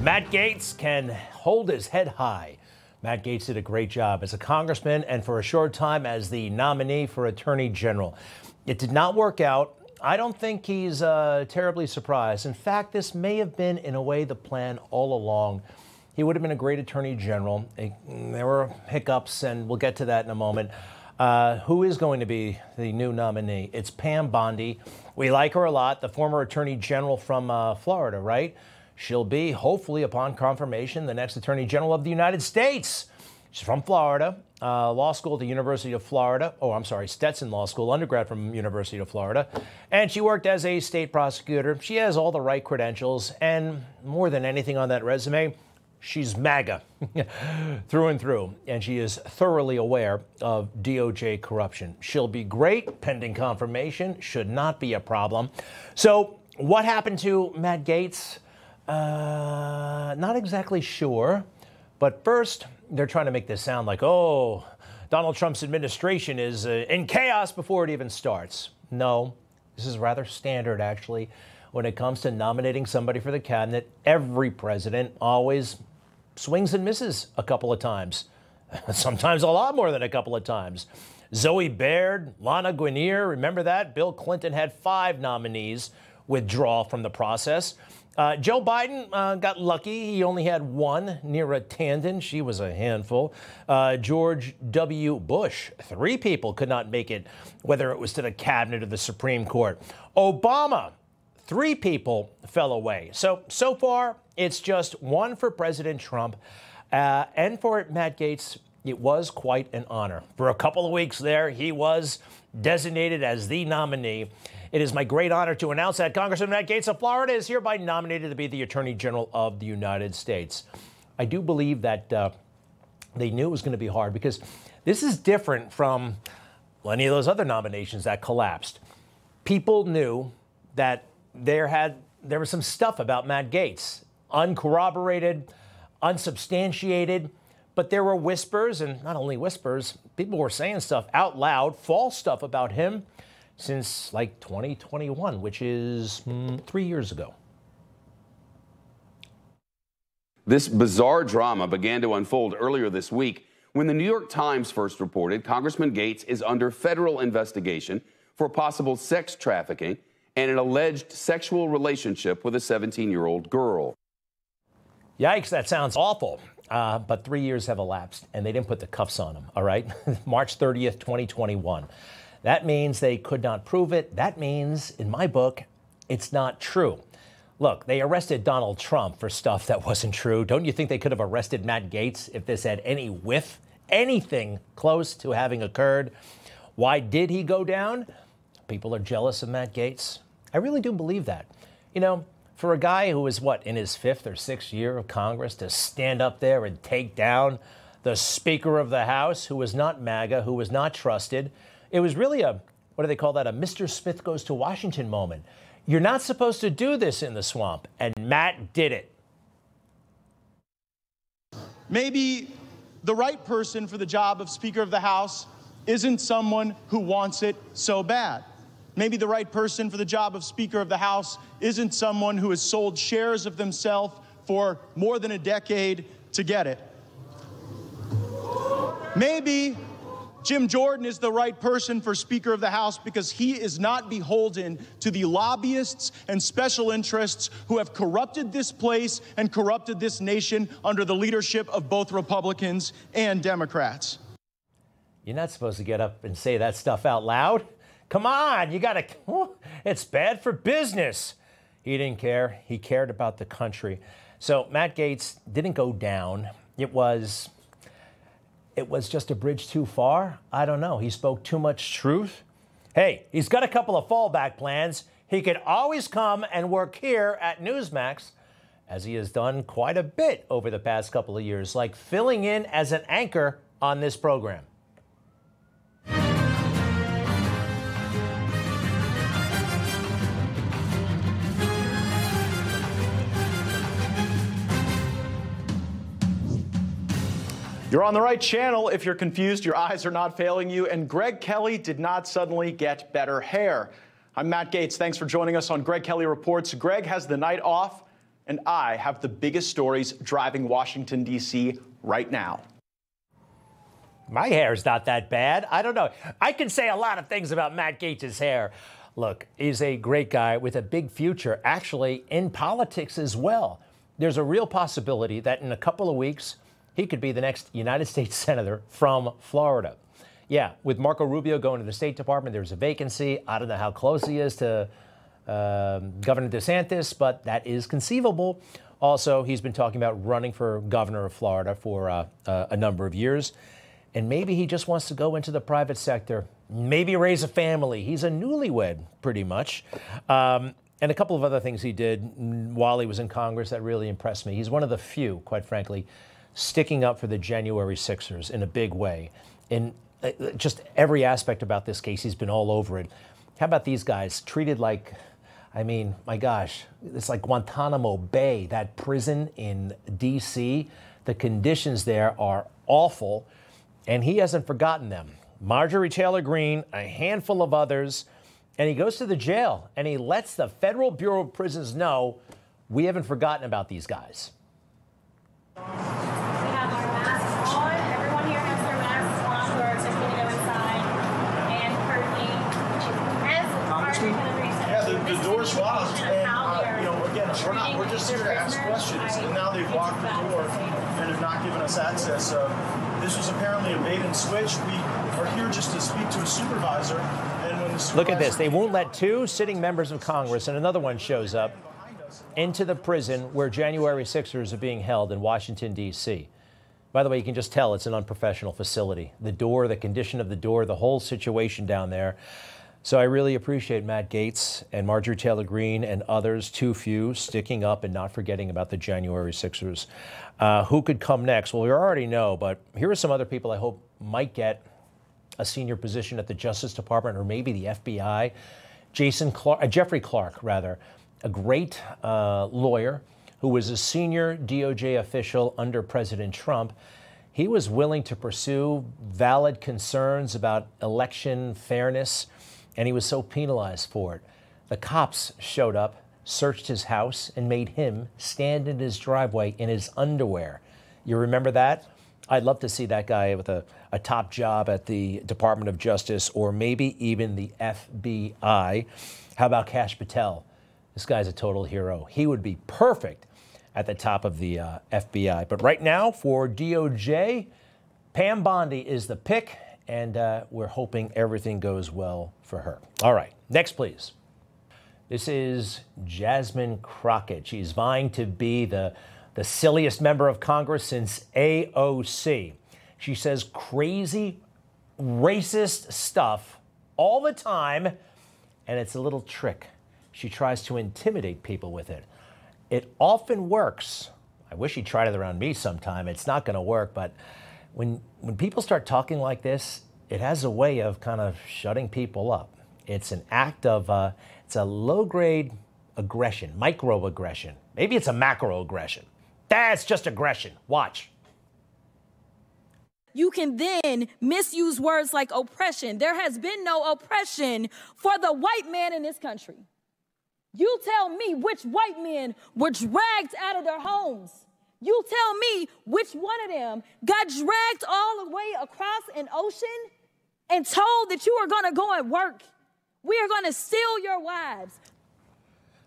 Matt Gaetz can hold his head high. Matt Gaetz did a great job as a congressman and for a short time as the nominee for Attorney General. It did not work out. I don't think he's terribly surprised. In fact, this may have been, in a way, the plan all along. He would have been a great Attorney General. There were hiccups, and we'll get to that in a moment. Who is going to be the new nominee? It's Pam Bondi. We like her a lot, the former Attorney General from Florida, right? She'll be, hopefully, upon confirmation, the next Attorney General of the United States. She's from Florida, law school at the University of Florida. Oh, I'm sorry, Stetson Law School, undergrad from University of Florida. And she worked as a state prosecutor. She has all the right credentials. And more than anything on that resume, she's MAGA through and through. And she is thoroughly aware of DOJ corruption. She'll be great, pending confirmation, should not be a problem. So what happened to Matt Gaetz? Not exactly sure. But first, they're trying to make this sound like, oh, Donald Trump's administration is in chaos before it even starts. No, this is rather standard, actually. When it comes to nominating somebody for the cabinet, every president always swings and misses a couple of times. Sometimes a lot more than a couple of times. Zoe Baird, Lana Guinier, remember that? Bill Clinton had 5 nominees withdraw from the process. Joe Biden got lucky. He only had 1, Neera Tanden. She was a handful. George W. Bush, 3 people could not make it, whether it was to the cabinet or the Supreme Court. Obama, 3 people fell away. So far, it's just 1 for President Trump. And for Matt Gaetz, it was quite an honor. For a couple of weeks there, he was designated as the nominee. It is my great honor to announce that Congressman Matt Gaetz of Florida is hereby nominated to be the Attorney General of the United States. I do believe that they knew it was going to be hard because this is different from any of those other nominations that collapsed. People knew that there was some stuff about Matt Gaetz, uncorroborated, unsubstantiated, but there were whispers, and not only whispers, people were saying stuff out loud, false stuff about him, since like 2021, which is 3 years ago. This bizarre drama began to unfold earlier this week when the New York Times first reported Congressman Gaetz is under federal investigation for possible sex trafficking and an alleged sexual relationship with a 17-year-old girl. Yikes, that sounds awful. But 3 years have elapsed, and they didn't put the cuffs on him, all right? March 30th, 2021. That means they could not prove it. That means, in my book, it's not true. Look, they arrested Donald Trump for stuff that wasn't true. Don't you think they could have arrested Matt Gaetz if this had any whiff, anything close to having occurred? Why did he go down? People are jealous of Matt Gaetz. I really do believe that. You know, for a guy who is, in his 5th or 6th year of Congress to stand up there and take down the Speaker of the House, who was not MAGA, who was not trusted, it was really a, what do they call that, a Mr. Smith goes to Washington moment. You're not supposed to do this in the swamp, and Matt did it. Maybe the right person for the job of Speaker of the House isn't someone who wants it so bad. Maybe the right person for the job of Speaker of the House isn't someone who has sold shares of themselves for more than a decade to get it. Maybe Jim Jordan is the right person for Speaker of the House because he is not beholden to the lobbyists and special interests who have corrupted this place and corrupted this nation under the leadership of both Republicans and Democrats. You're not supposed to get up and say that stuff out loud. Come on, you gotta, it's bad for business. He didn't care. He cared about the country. So Matt Gaetz didn't go down. It was just a bridge too far. I don't know. He spoke too much truth. Hey, he's got a couple of fallback plans. He could always come and work here at Newsmax, as he has done quite a bit over the past couple of years, like filling in as an anchor on this program. You're on the right channel. If you're confused, your eyes are not failing you, and Greg Kelly did not suddenly get better hair. I'm Matt Gaetz. Thanks for joining us on Greg Kelly Reports. Greg has the night off and I have the biggest stories driving Washington, D.C. right now. My hair's not that bad. I don't know. I can say a lot of things about Matt Gaetz's hair. Look, he's a great guy with a big future, actually, in politics as well. There's a real possibility that in a couple of weeks, he could be the next United States Senator from Florida. Yeah, with Marco Rubio going to the State Department, there's a vacancy. I don't know how close he is to Governor DeSantis, but that is conceivable. Also, he's been talking about running for governor of Florida for a number of years. And maybe he just wants to go into the private sector, maybe raise a family. He's a newlywed, pretty much. And a couple of other things he did while he was in Congress that really impressed me. He's one of the few, quite frankly, sticking up for the January 6ers in a big way. In just every aspect about this case, he's been all over it. How about these guys treated like, I mean, my gosh, it's like Guantanamo Bay, that prison in D.C. The conditions there are awful. And he hasn't forgotten them. Marjorie Taylor Greene, a handful of others, and he goes to the jail and he lets the Federal Bureau of Prisons know we haven't forgotten about these guys. We have our masks on. Everyone here has their masks on. We're just going to go inside and currently, as Marjorie Taylor Greene said, The door's locked, and again, we're just here to ask questions, and now they've locked the door and have not given us access. This was apparently a bait and switch. We are here just to speak to a supervisor. And when the supervisor Look at this. They won't let two sitting members of Congress, and another one shows up, into the prison where January 6ers are being held in Washington, D.C. By the way, you can just tell it's an unprofessional facility. The door, the condition of the door, the whole situation down there. So I really appreciate Matt Gaetz and Marjorie Taylor Greene and others, too few, sticking up and not forgetting about the January 6ers. Who could come next? Well, we already know, but here are some other people I hope might get a senior position at the Justice Department or maybe the FBI. Jeffrey Clark, a great lawyer who was a senior DOJ official under President Trump. He was willing to pursue valid concerns about election fairness, and he was so penalized for it. The cops showed up, searched his house, and made him stand in his driveway in his underwear. You remember that? I'd love to see that guy with a top job at the Department of Justice or maybe even the FBI. How about Kash Patel? This guy's a total hero. He would be perfect at the top of the FBI. But right now for DOJ, Pam Bondi is the pick, and we're hoping everything goes well for her. All right, next, please. This is Jasmine Crocket. She's vying to be the silliest member of Congress since AOC. She says crazy, racist stuff all the time, and it's a little trick. She tries to intimidate people with it. It often works. I wish she'd tried it around me sometime. It's not going to work, but when people start talking like this, it has a way of kind of shutting people up. It's an act of, it's a low-grade aggression, microaggression. Maybe it's a macroaggression. That's just aggression. Watch. You can then misuse words like oppression. There has been no oppression for the white man in this country. You tell me which white men were dragged out of their homes. You tell me which one of them got dragged all the way across an ocean and told that you are going to go and work. We are going to steal your wives.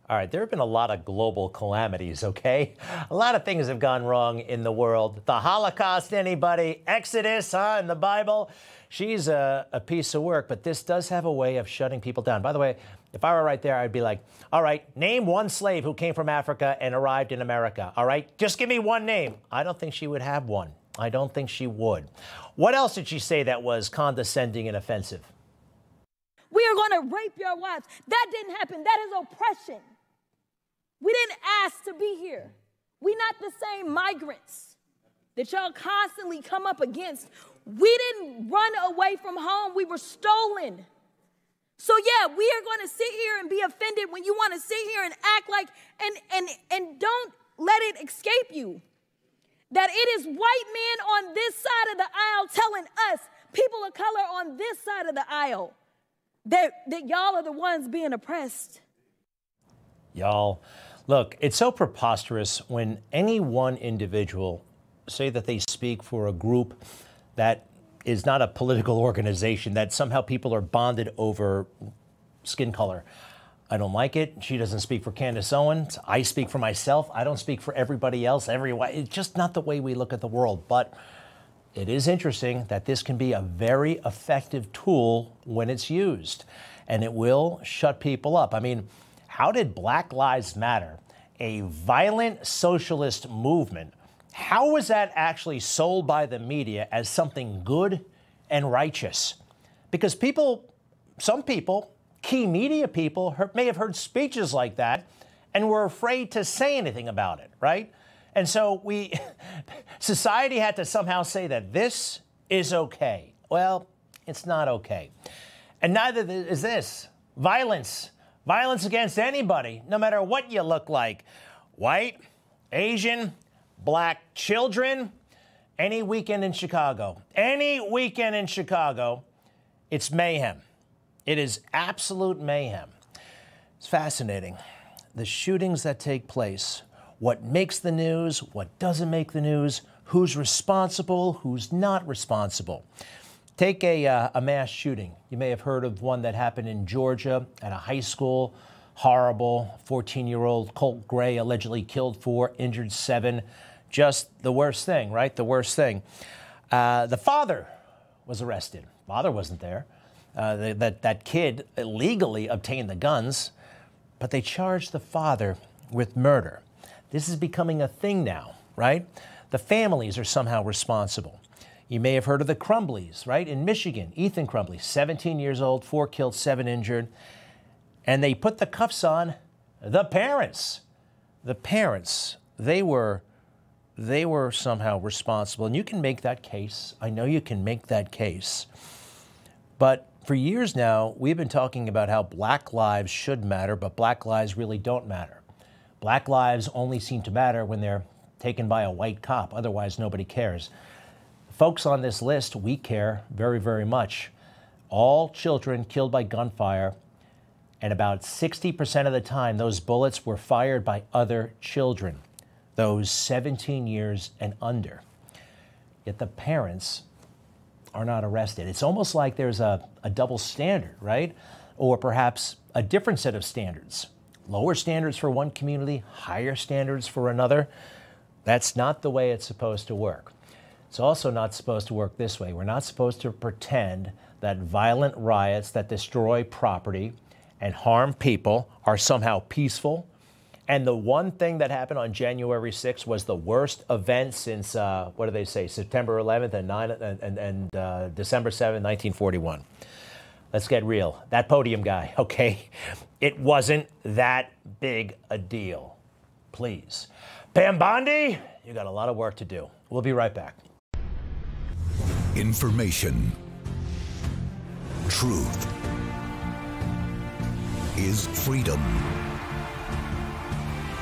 All right, there have been a lot of global calamities, okay? A lot of things have gone wrong in the world. The Holocaust, anybody? Exodus, in the Bible? She's a piece of work, but this does have a way of shutting people down. By the way, if I were right there, I'd be like, all right, name one slave who came from Africa and arrived in America, all right? Just give me one name. I don't think she would have one. I don't think she would. What else did she say that was condescending and offensive? We are going to rape your wives. That didn't happen. That is oppression. We didn't ask to be here. We're not the same migrants that y'all constantly come up against. We didn't run away from home. We were stolen. So yeah, we are going to sit here and be offended when you want to sit here and act like, and don't let it escape you that it is white men on this side of the aisle telling us, people of color on this side of the aisle, that y'all are the ones being oppressed. Y'all, Look, it's so preposterous when any one individual say that they speak for a group that is not a political organization, that somehow people are bonded over skin color. I don't like it. She doesn't speak for Candace Owens. I speak for myself. I don't speak for everybody else. It's just not the way we look at the world. But it is interesting that this can be a very effective tool when it's used, and it will shut people up. I mean, how did Black Lives Matter, a violent socialist movement, how was that actually sold by the media as something good and righteous? Because some people, key media people, may have heard speeches like that and were afraid to say anything about it, right? And so society had to somehow say that this is okay. Well, it's not okay. And neither is this. Violence against anybody, no matter what you look like. White, Asian, black children, any weekend in Chicago. Any weekend in Chicago, it's mayhem. It is absolute mayhem. It's fascinating. The shootings that take place, what makes the news, what doesn't make the news, who's responsible, who's not responsible. Take a mass shooting. You may have heard of one that happened in Georgia at a high school. Horrible. 14-year-old Colt Gray allegedly killed 4, injured 7. Just the worst thing, right? The worst thing. The father was arrested. Father wasn't there. That kid illegally obtained the guns, but they charged the father with murder. This is becoming a thing now, right? The families are somehow responsible. You may have heard of the Crumbleys, right? In Michigan, Ethan Crumbley, 17 years old, 4 killed, 7 injured. And they put the cuffs on the parents. The parents, they were somehow responsible. And you can make that case. I know you can make that case. But for years now, we've been talking about how black lives should matter, but black lives really don't matter. Black lives only seem to matter when they're taken by a white cop. Otherwise, nobody cares. Folks on this list, we care very, very much. All children killed by gunfire, and about 60% of the time, those bullets were fired by other children, those 17 years and under. Yet the parents are not arrested. It's almost like there's a double standard, right? Or perhaps a different set of standards. Lower standards for one community, higher standards for another. That's not the way it's supposed to work. It's also not supposed to work this way. We're not supposed to pretend that violent riots that destroy property and harm people are somehow peaceful. And the one thing that happened on January 6th was the worst event since, what do they say, September 11th and December 7th, 1941. Let's get real. That podium guy, okay? It wasn't that big a deal. Please. Pam Bondi, you got a lot of work to do. We'll be right back. Information. Truth is freedom.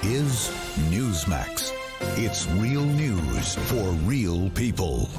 Is Newsmax. It's real news for real people.